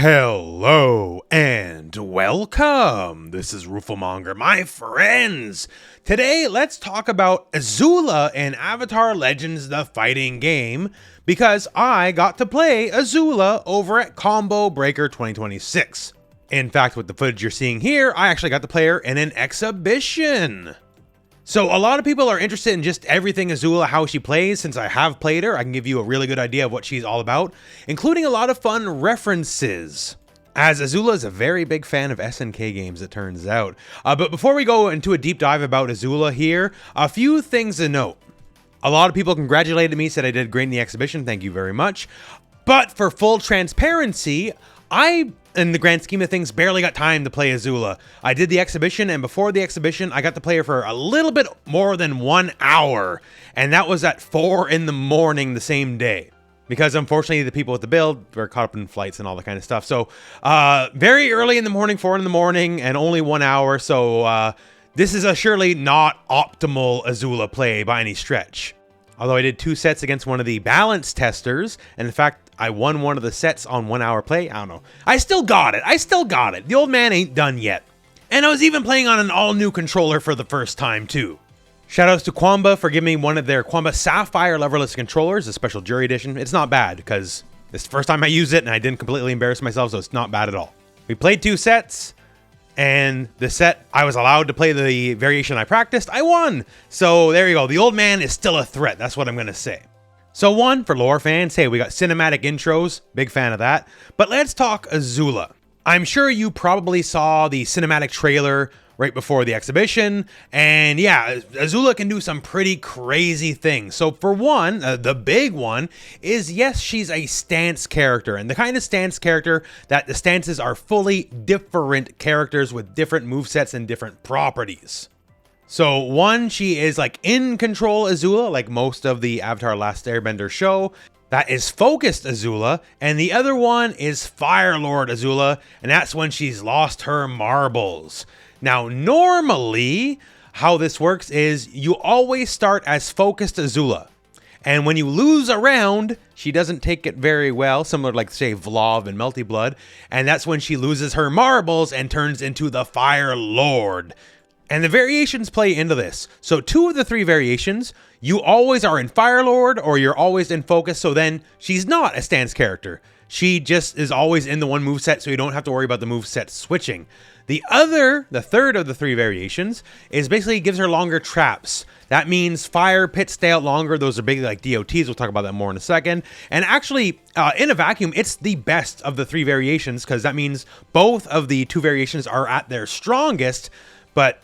Hello and welcome. This is Rooflemonger, my friends. Today, let's talk about Azula in Avatar Legends the Fighting Game, because I got to play Azula over at Combo Breaker 2026. In fact, with the footage you're seeing here, I actually got to play her in an exhibition. So a lot of people are interested in just everything Azula, how she plays. Since I have played her, I can give you a really good idea of what she's all about, including a lot of fun references, as Azula is a very big fan of SNK games, it turns out. But before we go into a deep dive about Azula here, a few things to note. A lot of people congratulated me, said I did great in the exhibition, thank you very much. But for full transparency, I, in the grand scheme of things, barely got time to play Azula. I did the exhibition, and before the exhibition, I got to play her for a little bit more than 1 hour. And that was at 4 in the morning the same day. Because unfortunately, the people with the build were caught up in flights and all that kind of stuff. So, very early in the morning, 4 in the morning, and only 1 hour. So, this is a surely not optimal Azula play by any stretch. Although I did 2 sets against one of the balance testers, and in fact, I won one of the sets on 1 hour play. I don't know. I still got it. The old man ain't done yet. And I was even playing on an all-new controller for the first time, too. Shoutouts to Quamba for giving me one of their Quamba Sapphire leverless controllers, a special jury edition. It's not bad, because it's the first time I used it, and I didn't completely embarrass myself, so it's not bad at all. We played 2 sets. And the set I was allowed to play the variation I practiced, I won. So there you go. The old man is still a threat. That's what I'm going to say. So one, for lore fans, hey, we got cinematic intros. Big fan of that. But let's talk Azula. I'm sure you probably saw the cinematic trailer right before the exhibition. And yeah, Azula can do some pretty crazy things. So for one, the big one is, yes, she's a stance character. And the kind of stance character that the stances are fully different characters with different movesets and different properties. So one, she is like in control Azula, like most of the Avatar Last Airbender show. That is focused Azula, and the other one is Firelord Azula, and that's when she's lost her marbles. Now, normally, how this works is you always start as focused Azula. And when you lose a round, she doesn't take it very well, similar to, like, say, Vlov and Melty Blood. And that's when she loses her marbles and turns into the Firelord. And the variations play into this. So 2 of the 3 variations, you always are in Firelord or you're always in focus. So then she's not a stance character. She just is always in the one moveset, so you don't have to worry about the moveset switching. The third of the 3 variations, is basically gives her longer traps. That means fire pits stay out longer. Those are big like DOTs. We'll talk about that more in a second. And actually, in a vacuum, it's the best of the 3 variations, because that means both of the 2 variations are at their strongest. But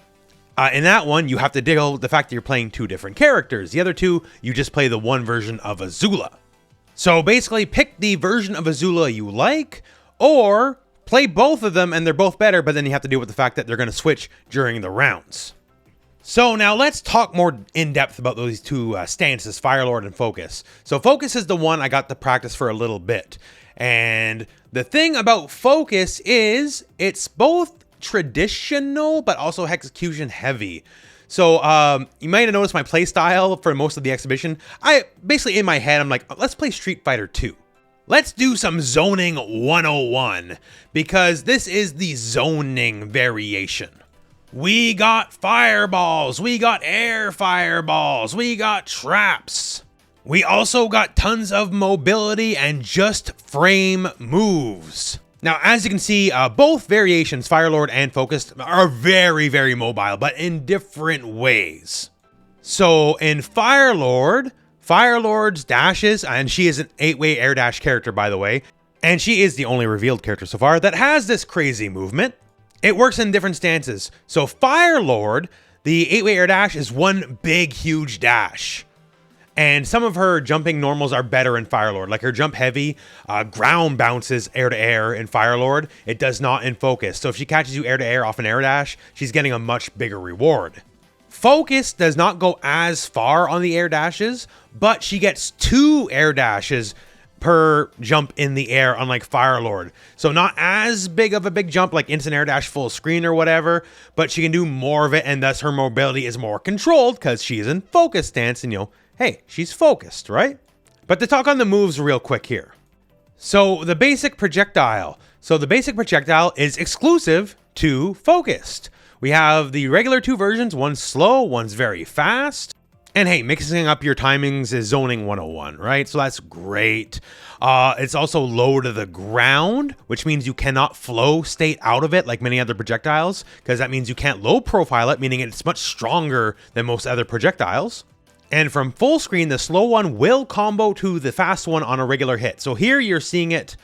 in that one, you have to deal with the fact that you're playing 2 different characters. The other 2, you just play the one version of Azula. So basically, pick the version of Azula you like, or play both of them and they're both better, but then you have to deal with the fact that they're going to switch during the rounds. So now let's talk more in depth about those 2 stances, Firelord and Focus. So Focus is the one I got to practice for a little bit. And the thing about Focus is it's both traditional, but also execution heavy. So you might have noticed my play style for most of the exhibition. I basically, in my head, I'm like, let's play Street Fighter 2. Let's do some zoning 101, because this is the zoning variation. We got fireballs, we got air fireballs, we got traps. We also got tons of mobility and just frame moves. Now, as you can see, both variations, Firelord and Focused, are very, very mobile, but in different ways. So in Firelord's dashes, and she is an 8-way air dash character, by the way, and she is the only revealed character so far that has this crazy movement. It works in different stances. So Firelord, the 8-way air dash is one big, huge dash. And some of her jumping normals are better in Firelord. Like her jump heavy, ground bounces air to air in Firelord. It does not in Focus. So if she catches you air to air off an air dash, she's getting a much bigger reward. Focus does not go as far on the air dashes, but she gets 2 air dashes per jump in the air, unlike Firelord. So not as big of a big jump like instant air dash full screen or whatever, but she can do more of it, and thus her mobility is more controlled because she's in focus stance, and hey, she's focused, right? But to talk on the moves real quick here. So the basic projectile. So the basic projectile is exclusive to Focused. We have the regular two versions, one's slow, one's very fast. And hey, mixing up your timings is zoning 101, right? So that's great. It's also low to the ground, which means you cannot flow state out of it like many other projectiles, because that means you can't low profile it, meaning it's much stronger than most other projectiles. And from full screen, the slow one will combo to the fast one on a regular hit. So here you're seeing it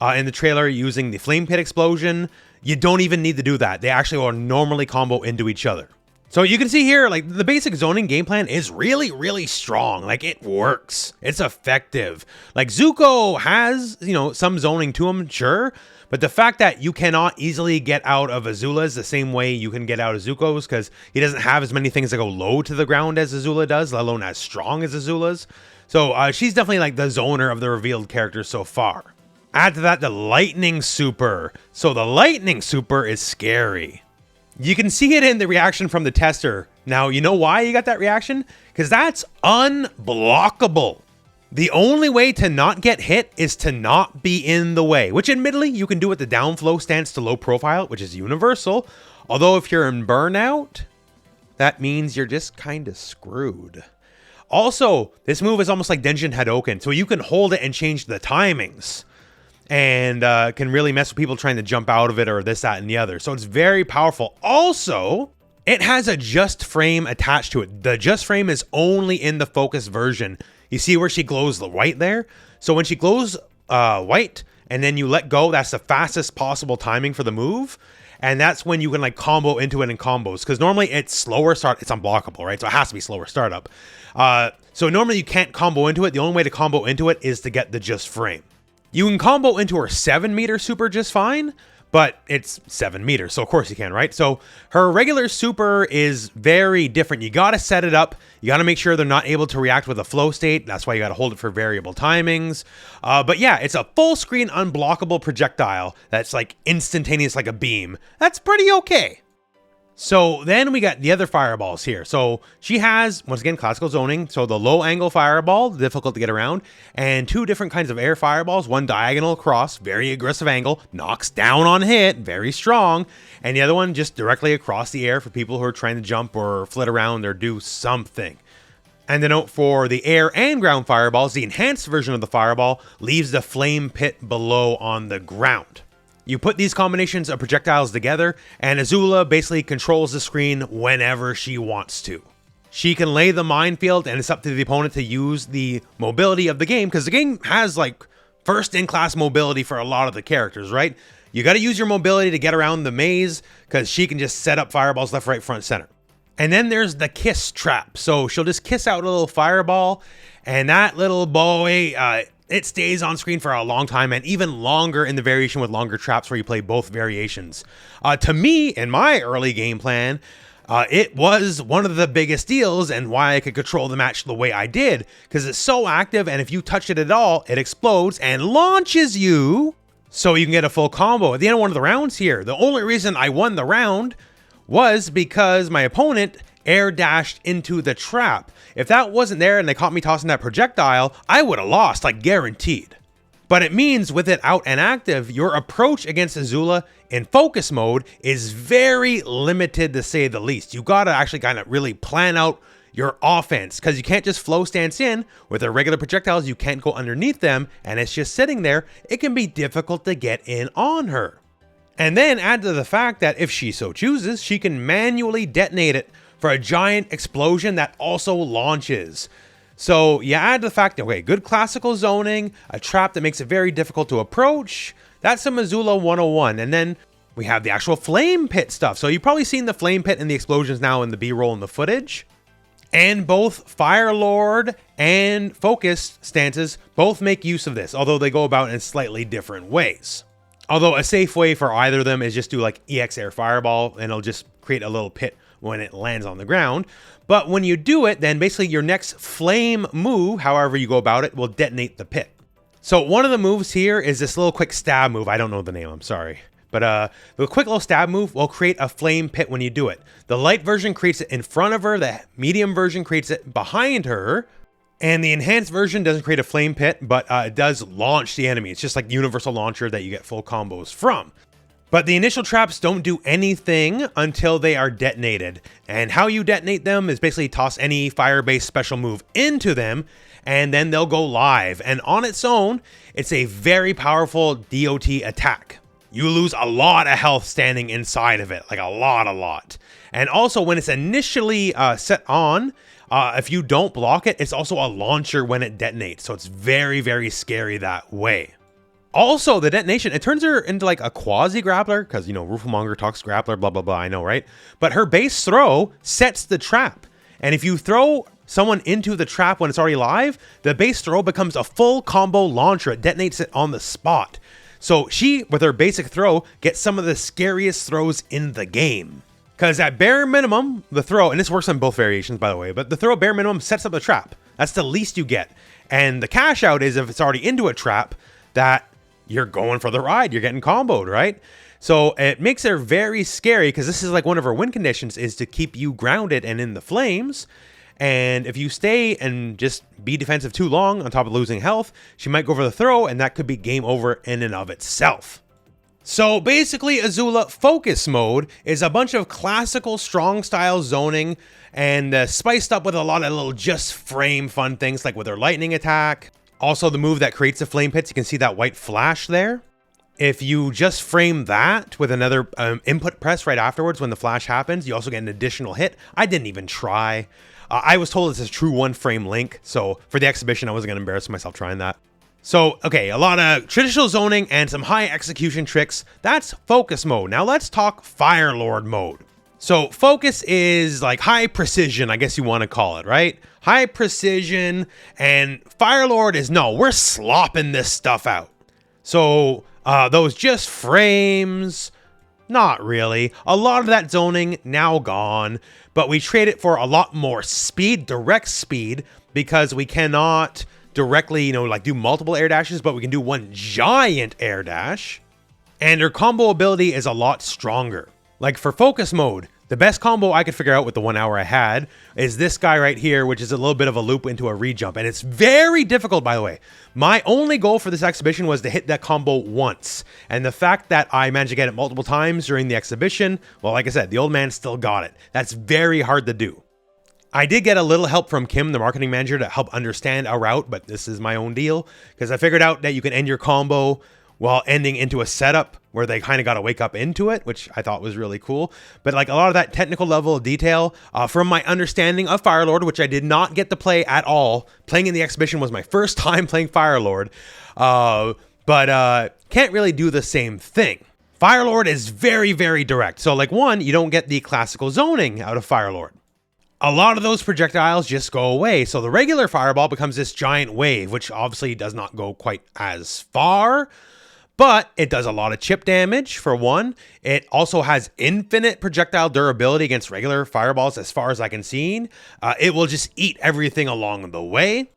in the trailer using the flame pit explosion. You don't even need to do that. They actually will normally combo into each other. So you can see here, like, the basic zoning game plan is really, really strong. Like, it works. It's effective. Like, Zuko has, some zoning to him, sure. But the fact that you cannot easily get out of Azula's the same way you can get out of Zuko's, because he doesn't have as many things that go low to the ground as Azula does, let alone as strong as Azula's. So she's definitely like the zoner of the revealed characters so far. Add to that the lightning super. So the lightning super is scary. You can see it in the reaction from the tester. Now, you know why you got that reaction? Because that's unblockable. The only way to not get hit is to not be in the way, which admittedly you can do with the downflow stance to low profile, which is universal. Although if you're in burnout, that means you're just kind of screwed. Also, this move is almost like Denjin Hadoken, so you can hold it and change the timings. And can really mess with people trying to jump out of it or this, that, and the other. So it's very powerful. Also, it has a just frame attached to it. The just frame is only in the Focus version. You see where she glows the white there? So when she glows white and then you let go, that's the fastest possible timing for the move. And that's when you can like combo into it in combos. Because normally it's slower start. It's unblockable, right? So it has to be slower startup. So normally you can't combo into it. The only way to combo into it is to get the just frame. You can combo into her 7-meter super just fine, but it's 7 meters, so of course you can, right? So her regular super is very different. You gotta set it up. You gotta make sure they're not able to react with a flow state. That's why you gotta hold it for variable timings. But yeah, it's a full screen unblockable projectile that's like instantaneous like a beam. That's pretty okay. So then we got the other fireballs here. So she has, once again, classical zoning. So the low angle fireball, difficult to get around, and two different kinds of air fireballs. One diagonal across, very aggressive angle, knocks down on hit, very strong. And the other one just directly across the air for people who are trying to jump or flit around or do something. And the note for the air and ground fireballs, the enhanced version of the fireball leaves the flame pit below on the ground. You put these combinations of projectiles together, and Azula basically controls the screen whenever she wants to. She can lay the minefield, and it's up to the opponent to use the mobility of the game, because the game has like first-in-class mobility for a lot of the characters, right? You got to use your mobility to get around the maze, because she can just set up fireballs left, right, front, center. And then there's the kiss trap. So she'll just kiss out a little fireball, and that little boy, it stays on screen for a long time, and even longer in the variation with longer traps where you play both variations. To me, in my early game plan, it was one of the biggest deals and why I could control the match the way I did, because it's so active, and if you touch it at all, it explodes and launches you, so you can get a full combo. At the end of one of the rounds here, the only reason I won the round was because my opponent air dashed into the trap. If that wasn't there and they caught me tossing that projectile, I would have lost, like guaranteed. But it means with it out and active, your approach against Azula in focus mode is very limited to say the least. You gotta actually kind of really plan out your offense, because you can't just flow stance in. With the regular projectiles, you can't go underneath them, and it's just sitting there. It can be difficult to get in on her. And then add to the fact that if she so chooses, she can manually detonate it for a giant explosion that also launches. So you add the fact that, okay, good classical zoning, a trap that makes it very difficult to approach. That's some Azula 101. And then we have the actual flame pit stuff. So you've probably seen the flame pit and the explosions now in the B-roll and the footage. And both Firelord and Focus stances both make use of this, although they go about in slightly different ways. Although a safe way for either of them is just do like EX Air Fireball, and it'll just create a little pit when it lands on the ground. But when you do it, then basically your next flame move, however you go about it, will detonate the pit. So one of the moves here is this little quick stab move. I don't know the name, I'm sorry. But the quick little stab move will create a flame pit when you do it. The light version creates it in front of her. The medium version creates it behind her. And the enhanced version doesn't create a flame pit, but it does launch the enemy. It's just like universal launcher that you get full combos from. But the initial traps don't do anything until they are detonated. And how you detonate them is basically toss any fire-based special move into them, and then they'll go live. And on its own, it's a very powerful DOT attack. You lose a lot of health standing inside of it, like a lot. And also when it's initially set on, if you don't block it, it's also a launcher when it detonates. So it's very, very scary that way. Also, the detonation, it turns her into like a quasi-grappler, because, you know, rooflemonger talks grappler, blah, blah, blah, I know, right? But her base throw sets the trap. And if you throw someone into the trap when it's already live, the base throw becomes a full combo launcher. It detonates it on the spot. So she, with her basic throw, gets some of the scariest throws in the game. Because at bare minimum, the throw, and this works on both variations, by the way, but the throw bare minimum sets up the trap. That's the least you get. And the cash out is if it's already into a trap, that you're going for the ride. You're getting comboed, right? So it makes her very scary, because this is like one of her win conditions is to keep you grounded and in the flames. And if you stay and just be defensive too long on top of losing health, she might go for the throw, and that could be game over in and of itself. So basically, Azula Focus Mode is a bunch of classical strong style zoning, and spiced up with a lot of little just frame fun things, like with her lightning attack. Also the move that creates the flame pits, you can see that white flash there. If you just frame that with another input press right afterwards when the flash happens, you also get an additional hit. I didn't even try. I was told it's a true one frame link, so for the exhibition I wasn't going to embarrass myself trying that. So, okay, a lot of traditional zoning and some high execution tricks. That's Focus Mode. Now let's talk Firelord Mode. So Focus is like high precision, I guess you want to call it, right? High precision, and Firelord is, no, we're slopping this stuff out. So those just frames, not really. A lot of that zoning now gone, but we trade it for a lot more speed, direct speed, because we cannot directly, you know, like do multiple air dashes, but we can do one giant air dash. And her combo ability is a lot stronger. Like for Focus Mode, the best combo I could figure out with the 1 hour I had is this guy right here, which is a little bit of a loop into a re-jump. And it's very difficult, by the way. My only goal for this exhibition was to hit that combo once. And the fact that I managed to get it multiple times during the exhibition, well, like I said, the old man still got it. That's very hard to do. I did get a little help from Kim, the marketing manager, to help understand a route, but this is my own deal, because I figured out that you can end your combo while ending into a setup where they kind of got to wake up into it, which I thought was really cool. But like a lot of that technical level of detail, from my understanding of Firelord, which I did not get to play at all. Playing in the exhibition was my first time playing Firelord, but can't really do the same thing. Firelord is very, very direct. So like one, you don't get the classical zoning out of Firelord. A lot of those projectiles just go away. So the regular fireball becomes this giant wave, which obviously does not go quite as far, but it does a lot of chip damage for one. It also has infinite projectile durability against regular fireballs as far as I can see. It will just eat everything along the way.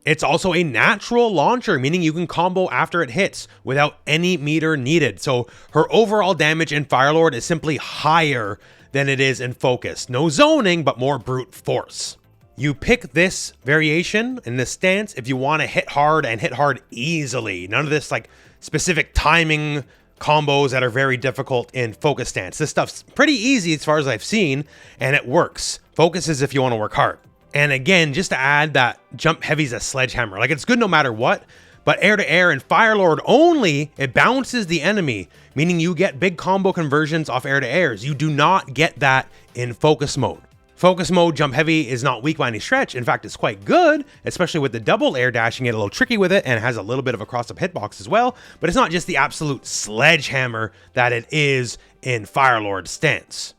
It's also a natural launcher, meaning you can combo after it hits without any meter needed. So her overall damage in Firelord is simply higher than it is in Focus. No zoning, but more brute force. You pick this variation in this stance if you want to hit hard and hit hard easily. None of this like specific timing combos that are very difficult in Focus stance. This stuff's pretty easy as far as I've seen, and it works. Focus is if you want to work hard. And again, just to add that jump heavy's a sledgehammer. Like it's good no matter what, but air to air and Firelord only, it bounces the enemy, meaning you get big combo conversions off air to airs. You do not get that in Focus Mode. Focus Mode jump heavy is not weak by any stretch. In fact, it's quite good, especially with the double air dashing. It a little tricky with it and has a little bit of a cross-up hitbox as well, but it's not just the absolute sledgehammer that it is in Firelord stance.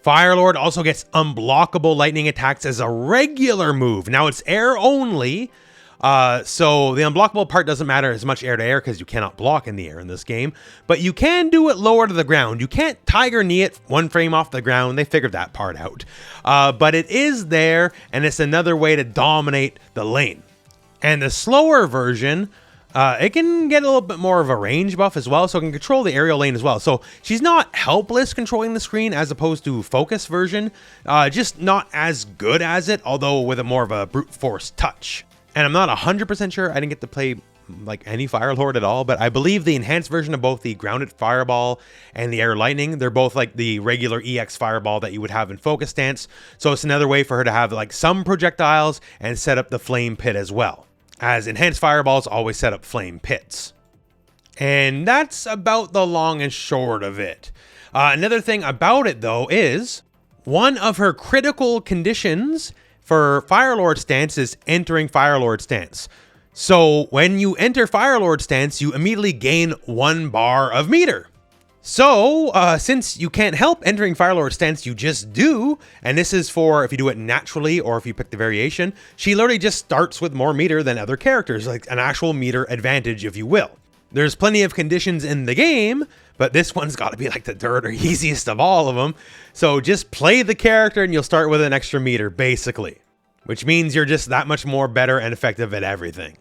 Firelord also gets unblockable lightning attacks as a regular move. Now it's air only, so the unblockable part doesn't matter as much air to air because you cannot block in the air in this game, but you can do it lower to the ground. You can't tiger knee it one frame off the ground. They figured that part out, but it is there, and it's another way to dominate the lane. And the slower version, it can get a little bit more of a range buff as well, so it can control the aerial lane as well. So she's not helpless controlling the screen as opposed to Focus version, just not as good as it, although with a more of a brute force touch. And I'm not 100% sure, I didn't get to play like any Firelord at all, but I believe the enhanced version of both the grounded fireball and the air lightning, they're both like the regular EX fireball that you would have in focus stance. So it's another way for her to have like some projectiles and set up the flame pit as well, as enhanced fireballs always set up flame pits. And that's about the long and short of it. Another thing about it though is one of her critical conditions for Firelord stance is entering Firelord stance. So when you enter Firelord stance, you immediately gain 1 bar of meter. So since you can't help entering Firelord stance, you just do. And this is for if you do it naturally or if you pick the variation. She literally just starts with more meter than other characters, like an actual meter advantage, if you will. There's plenty of conditions in the game, but this one's got to be like the dirt or easiest of all of them. So just play the character and you'll start with an extra meter, basically. Which means you're just that much more better and effective at everything.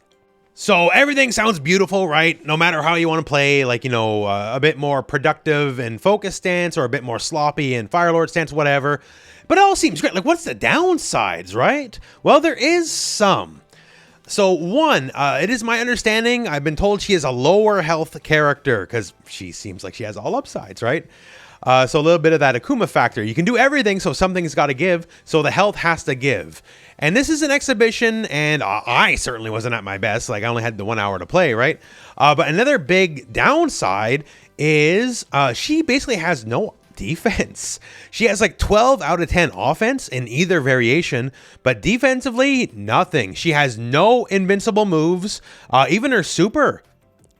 So everything sounds beautiful, right? No matter how you want to play, like, you know, a bit more productive in focus stance or a bit more sloppy in Firelord stance, whatever. But it all seems great. Like, what's the downsides, right? Well, there is some. So one, it is my understanding, I've been told she is a lower health character because she seems like she has all upsides, right? So a little bit of that Akuma factor. You can do everything, so something's got to give, so the health has to give. And this is an exhibition, and I certainly wasn't at my best. Like, I only had the 1 hour to play, right? But another big downside is she basically has no defense. She has like 12 out of 10 offense in either variation, but defensively, nothing. She has no invincible moves. Even her super,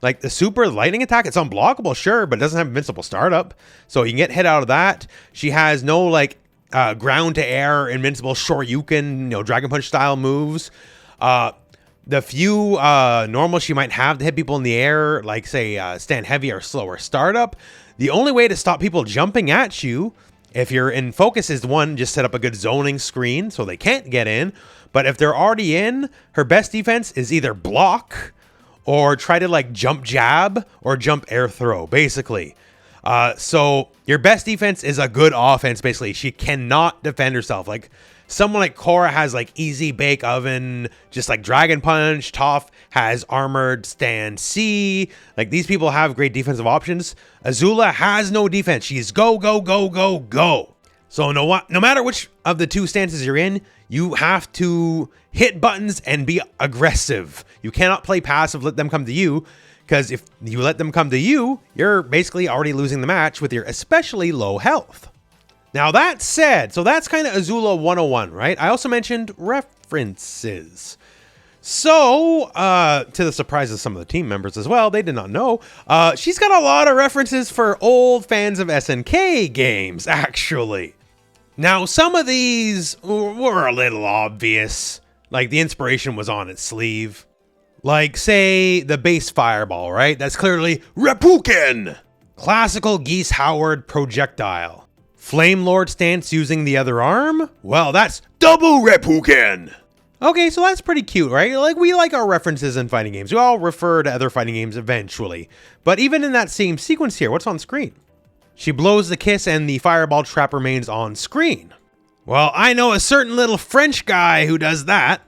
like the super lightning attack, it's unblockable, sure, but it doesn't have invincible startup. So you can get hit out of that. She has no like ground to air invincible Shoryuken, you know, Dragon Punch style moves. The few normal she might have to hit people in the air, like say stand heavy or slower startup. The only way to stop people jumping at you, if you're in focus, is one, just set up a good zoning screen so they can't get in. But if they're already in, her best defense is either block or try to like jump jab or jump air throw, basically. So your best defense is a good offense, basically. She cannot defend herself. Like someone like Korra has like easy bake oven, just like Dragon Punch. Toph has armored stand C. Like these people have great defensive options. Azula has no defense. She's go, go, go, go, go. So no matter which of the two stances you're in, you have to hit buttons and be aggressive. You cannot play passive, let them come to you. Because if you let them come to you, you're basically already losing the match with your especially low health. Now that said, so that's kind of Azula 101, right? I also mentioned references. So, to the surprise of some of the team members as well, they did not know, she's got a lot of references for old fans of SNK games, actually. Now, some of these were a little obvious, like the inspiration was on its sleeve. Like, say, the base fireball, right? That's clearly Reppuken! Classical Geese Howard projectile. Flame Lord stance using the other arm? Well, that's double Reppuken! Okay, so that's pretty cute, right? Like, we like our references in fighting games. We all refer to other fighting games eventually. But even in that same sequence here, what's on screen? She blows the kiss and the fireball trap remains on screen. Well, I know a certain little French guy who does that.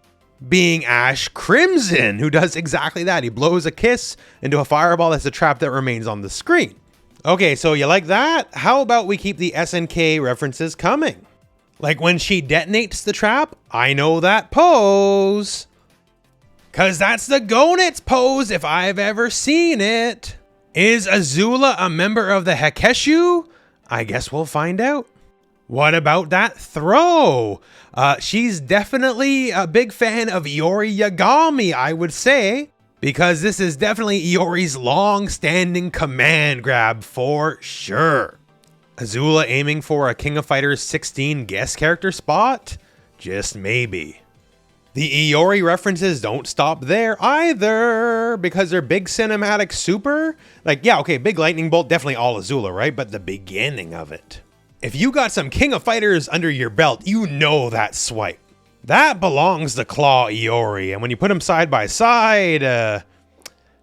Being Ash Crimson, who does exactly that. He blows a kiss into a fireball that's a trap that remains on the screen. Okay, so you like that? How about we keep the SNK references coming? Like when she detonates the trap, I know that pose. Cause that's the Gonitz pose if I've ever seen it. Is Azula a member of the Hekeshu? I guess we'll find out. What about that throw? She's definitely a big fan of Iori Yagami, I would say, because this is definitely Iori's long-standing command grab for sure. Azula aiming for a King of Fighters 16 guest character spot? Just maybe. The Iori references don't stop there either, because they're big cinematic super. Like, yeah, okay, big lightning bolt, definitely all Azula, right? But the beginning of it. If you got some King of Fighters under your belt, you know that swipe. That belongs to Claw Iori, and when you put them side by side,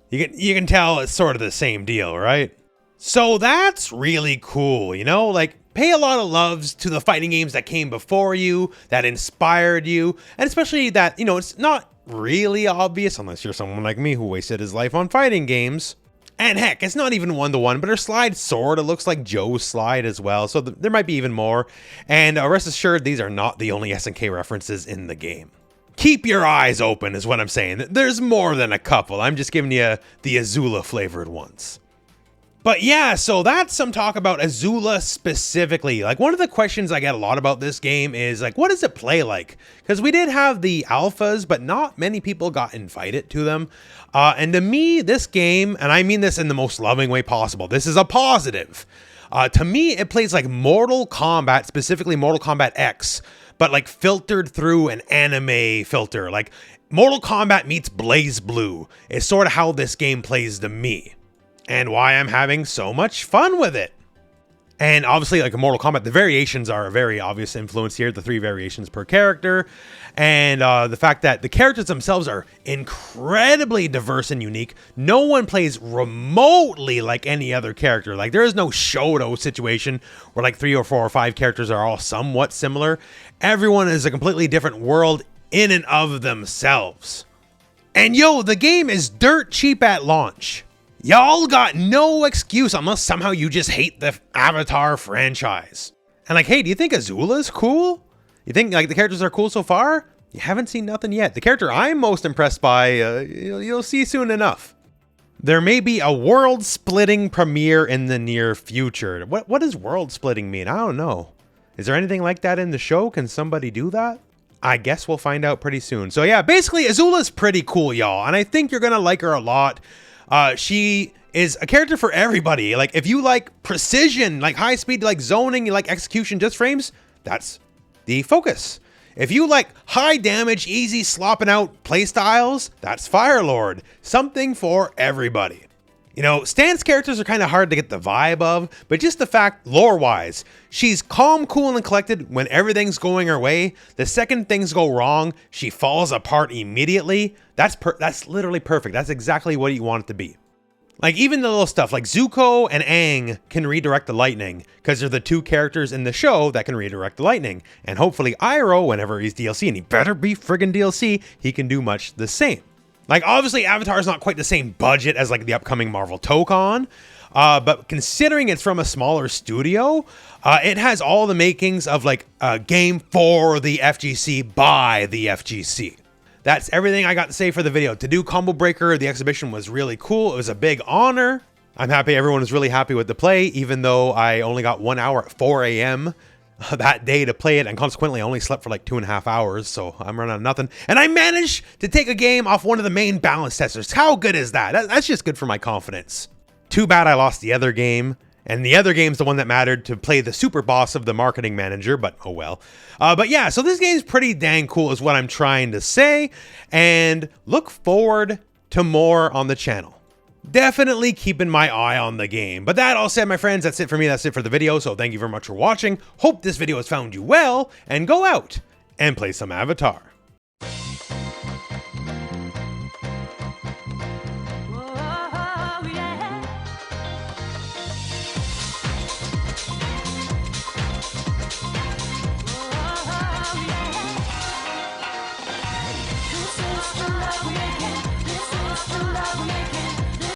you can tell it's sort of the same deal, right? So that's really cool, you know? Like, pay a lot of loves to the fighting games that came before you, that inspired you, and especially that, you know, it's not really obvious unless you're someone like me who wasted his life on fighting games. And heck, it's not even one-to-one, but her slide sort of looks like Joe's slide as well, so there might be even more. And rest assured, these are not the only SNK references in the game. Keep your eyes open is what I'm saying. There's more than a couple. I'm just giving you the Azula flavored ones. But yeah, so that's some talk about Azula specifically. Like, one of the questions I get a lot about this game is like, what does it play like? Because we did have the alphas, but not many people got invited to them. And to me, this game, and I mean this in the most loving way possible, this is a positive. To me, it plays like Mortal Kombat, specifically Mortal Kombat X, but like filtered through an anime filter. Like Mortal Kombat meets Blaze Blue is sort of how this game plays to me, and why I'm having so much fun with it. And obviously, like in Mortal Kombat, the variations are a very obvious influence here, the 3 variations per character. And the fact that the characters themselves are incredibly diverse and unique. No one plays remotely like any other character. Like, there is no Shoto situation where like 3 or 4 or 5 characters are all somewhat similar. Everyone is a completely different world in and of themselves. And yo, the game is dirt cheap at launch. Y'all got no excuse unless somehow you just hate the Avatar franchise. And like, hey, do you think Azula's cool? You think like the characters are cool so far? You haven't seen nothing yet. The character I'm most impressed by, you'll see soon enough. There may be a world-splitting premiere in the near future. What does world-splitting mean? I don't know. Is there anything like that in the show? Can somebody do that? I guess we'll find out pretty soon. So yeah, basically Azula's pretty cool, y'all. And I think you're gonna like her a lot. She is a character for everybody. Like, if you like precision, like high speed, like zoning, you like execution just frames, that's the focus. If you like high damage, easy slopping out playstyles, that's Firelord. Something for everybody. You know, Stan's characters are kind of hard to get the vibe of, but just the fact, lore-wise, she's calm, cool, and collected when everything's going her way. The second things go wrong, she falls apart immediately. That's literally perfect. That's exactly what you want it to be. Like, even the little stuff, like Zuko and Aang can redirect the lightning, because they're the 2 characters in the show that can redirect the lightning. And hopefully Iroh, whenever he's DLC, and he better be friggin' DLC, he can do much the same. Like, obviously, Avatar is not quite the same budget as, like, the upcoming Marvel Tokon, but considering it's from a smaller studio, it has all the makings of, like, a game for the FGC by the FGC. That's everything I got to say for the video. To do Combo Breaker, the exhibition was really cool. It was a big honor. I'm happy everyone was really happy with the play, even though I only got 1 hour at 4 a.m. that day to play it, and consequently I only slept for like 2.5 hours, so I'm running on nothing. And I managed to take a game off one of the main balance testers. How good is that? That's just good for my confidence. Too bad I lost the other game, and the other game's the one that mattered to play the super boss of the marketing manager, but oh well. But yeah, so this game's pretty dang cool is what I'm trying to say, and look forward to more on the channel. Definitely keeping my eye on the game. But that all said, my friends, that's it for me. That's it for the video. So thank you very much for watching. Hope this video has found you well, and go out and play some Avatar.